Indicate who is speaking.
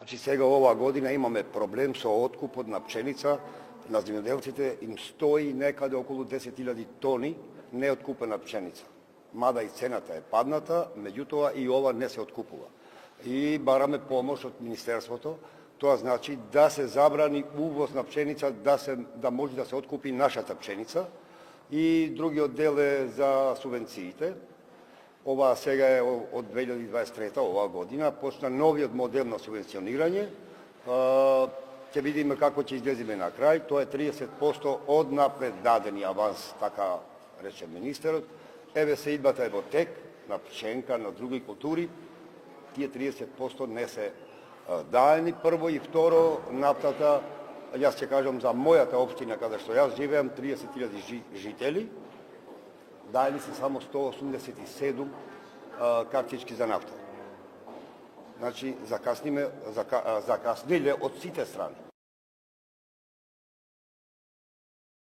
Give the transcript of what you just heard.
Speaker 1: Значи сега ова година имаме проблем со откупот на пшеница на земјоделците, им стои некаде околу 10.000 тони неоткупена пшеница. Мада и цената е падната, меѓутоа и ова не се откупува. И бараме помош од Министерството, тоа значи да се забрани увоз на пшеница, да може да се откупи нашата пшеница. И другиот дел е за субвенциите. Ова сега е од 2023 оваа година, почна новиот модел на субвенционирање. Ќе видиме како ќе излеземе на крај. Тоа е 30% од напред дадени аванс, така рече министерот. Еве се идбата е во тек, на пшенка, на други култури. Тие 30% не се даени. Прво и второ, нафтата, јас ќе кажам за мојата општина, каде што јас живеам, 30.000 жители, даени се само 187 картички за нафта. Значи, закасниле од сите страни.